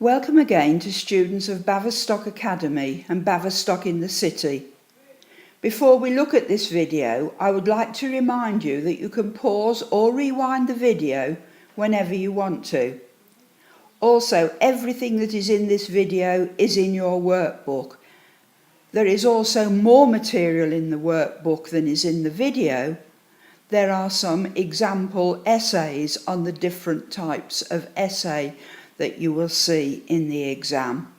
Welcome again to students of Baverstock Academy and Baverstock in the City. Before we look at this video, I would like to remind you that you can pause or rewind the video whenever you want to. Also, everything that is in this video is in your workbook. There is also more material in the workbook than is in the video. There are some example essays on the different types of essay that you will see in the exam.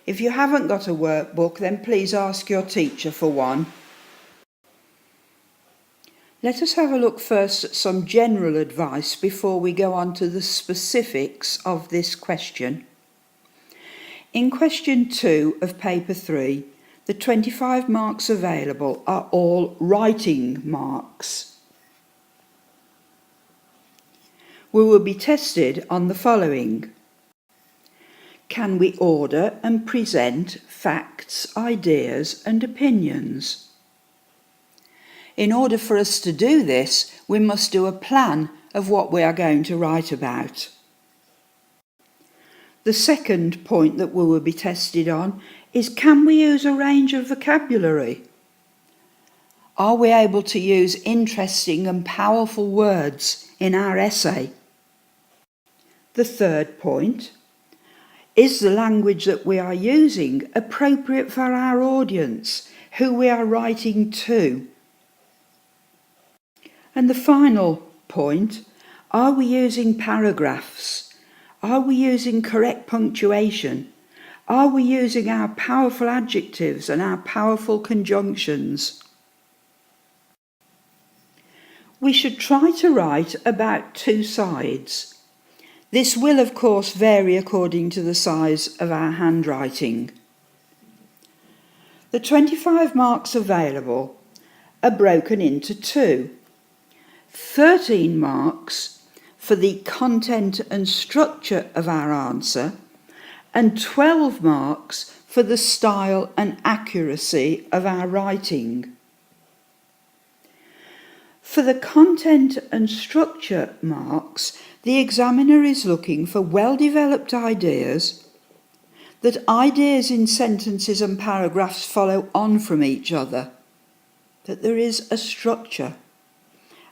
If you haven't got a workbook, then please ask your teacher for one. Let us have a look first at some general advice before we go on to the specifics of this question. In question 2 of paper 3, the 25 marks available are all writing marks. We will be tested on the following. Can we order and present facts, ideas and opinions? In order for us to do this, we must do a plan of what we are going to write about. The second point that we will be tested on is, can we use a range of vocabulary? Are we able to use interesting and powerful words in our essay? The third point, is the language that we are using appropriate for our audience, who we are writing to? And the final point, are we using paragraphs? Are we using correct punctuation? Are we using our powerful adjectives and our powerful conjunctions? We should try to write about 2 sides. This will, of course, vary according to the size of our handwriting. The 25 marks available are broken into 2. 13 marks for the content and structure of our answer, and 12 marks for the style and accuracy of our writing. For the content and structure marks, the examiner is looking for well-developed ideas, that ideas in sentences and paragraphs follow on from each other, that there is a structure.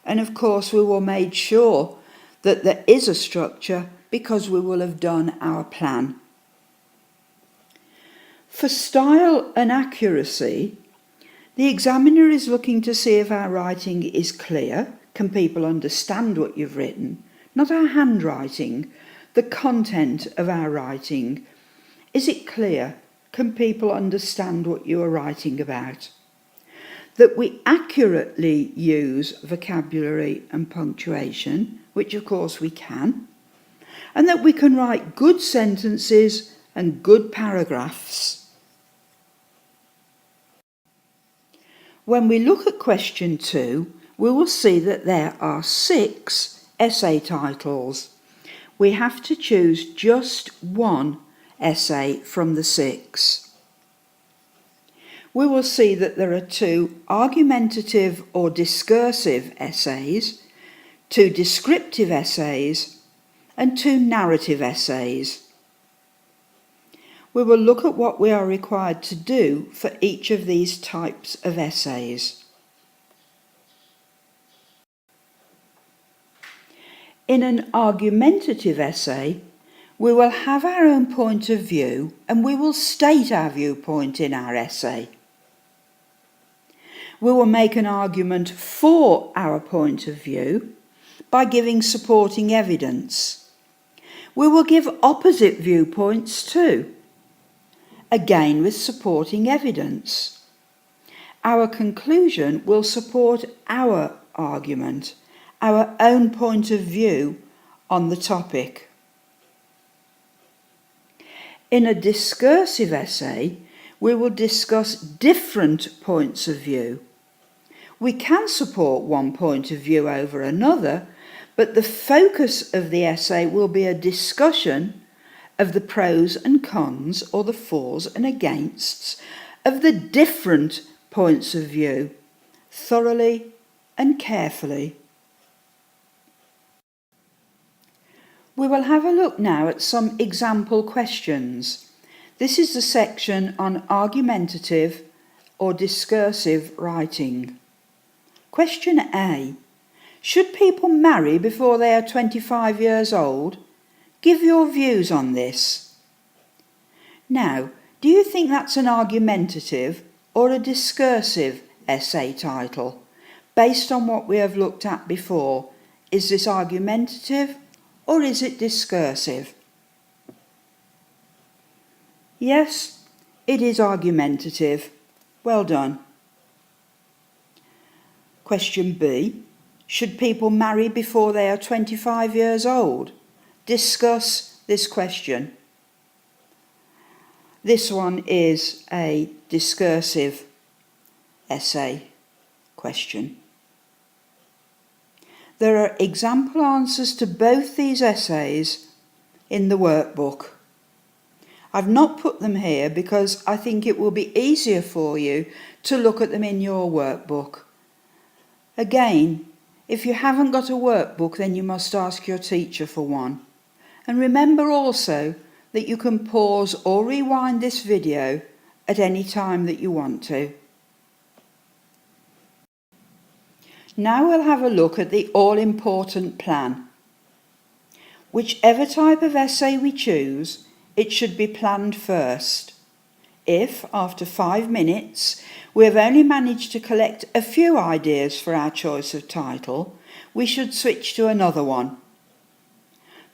And of course we will make sure that there is a structure because we will have done our plan. For style and accuracy, the examiner is looking to see if our writing is clear. Can people understand what you've written? Not our handwriting, the content of our writing. Is it clear? Can people understand what you are writing about? That we accurately use vocabulary and punctuation, which of course we can, and that we can write good sentences and good paragraphs. When we look at question 2, we will see that there are 6 essay titles. We have to choose just one essay from the 6. We will see that there are 2 argumentative or discursive essays, 2 descriptive essays, and 2 narrative essays. We will look at what we are required to do for each of these types of essays. In an argumentative essay, we will have our own point of view and we will state our viewpoint in our essay. We will make an argument for our point of view by giving supporting evidence. We will give opposite viewpoints too, again with supporting evidence. Our conclusion will support our argument, our own point of view on the topic. In a discursive essay, we will discuss different points of view. We can support one point of view over another, but the focus of the essay will be a discussion of the pros and cons, or the fors and againsts, of the different points of view, thoroughly and carefully. We will have a look now at some example questions. This is the section on argumentative or discursive writing. Question A. Should people marry before they are 25 years old? Give your views on this. Now, do you think that's an argumentative or a discursive essay title? Based on what we have looked at before, is this argumentative or is it discursive? Yes, it is argumentative. Well done. Question B. Should people marry before they are 25 years old? Discuss this question. This one is a discursive essay question. There are example answers to both these essays in the workbook. I've not put them here because I think it will be easier for you to look at them in your workbook. Again, if you haven't got a workbook, then you must ask your teacher for one. And remember also that you can pause or rewind this video at any time that you want to. Now we'll have a look at the all-important plan. Whichever type of essay we choose, it should be planned first. If, after 5 minutes, we have only managed to collect a few ideas for our choice of title, we should switch to another one.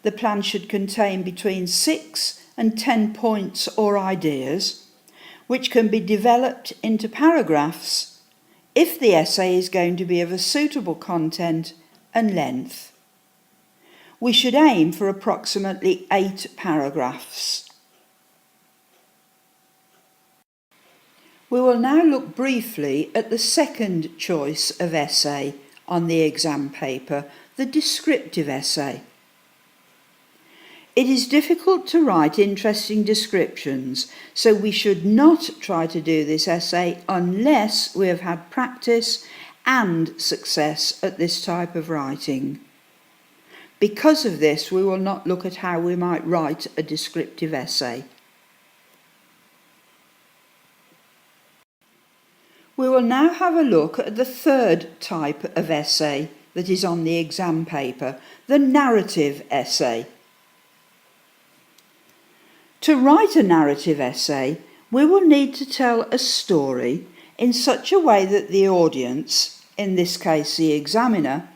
The plan should contain between 6 and 10 points or ideas, which can be developed into paragraphs if the essay is going to be of a suitable content and length. We should aim for approximately 8 paragraphs. We will now look briefly at the second choice of essay on the exam paper, the descriptive essay. It is difficult to write interesting descriptions, so we should not try to do this essay unless we have had practice and success at this type of writing. Because of this, we will not look at how we might write a descriptive essay. We will now have a look at the third type of essay that is on the exam paper, the narrative essay. To write a narrative essay, we will need to tell a story in such a way that the audience, in this case the examiner,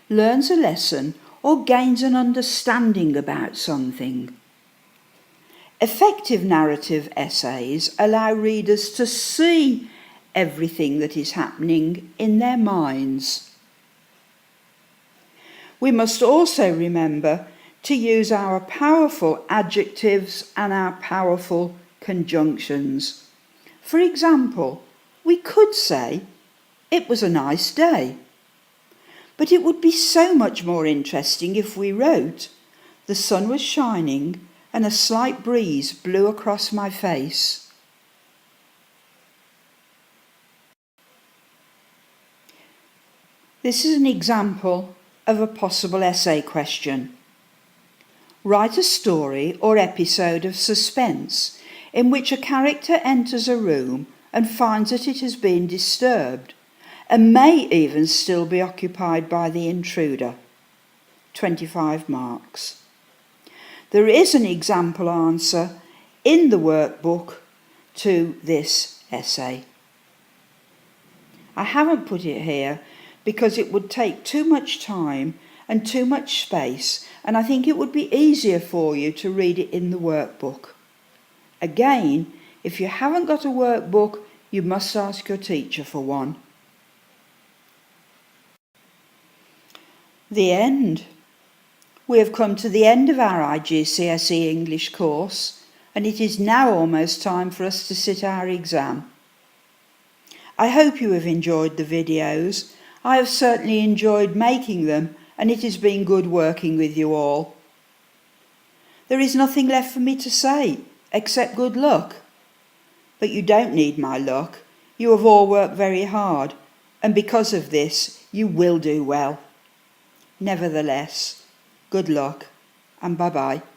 learns a lesson or gains an understanding about something. Effective narrative essays allow readers to see everything that is happening in their minds. We must also remember to use our powerful adjectives and our powerful conjunctions. For example, we could say, "It was a nice day." But it would be so much more interesting if we wrote, "The sun was shining and a slight breeze blew across my face." This is an example of a possible essay question. Write a story or episode of suspense in which a character enters a room and finds that it has been disturbed and may even still be occupied by the intruder. 25 marks. There is an example answer in the workbook to this essay. I haven't put it here because it would take too much time and too much space, and I think it would be easier for you to read it in the workbook. Again, if you haven't got a workbook, you must ask your teacher for one. The end. We have come to the end of our IGCSE English course, and it is now almost time for us to sit our exam. I hope you have enjoyed the videos. I have certainly enjoyed making them, and it has been good working with you all. There is nothing left for me to say, except good luck. But you don't need my luck. You have all worked very hard, and because of this, you will do well. Nevertheless, good luck and bye bye.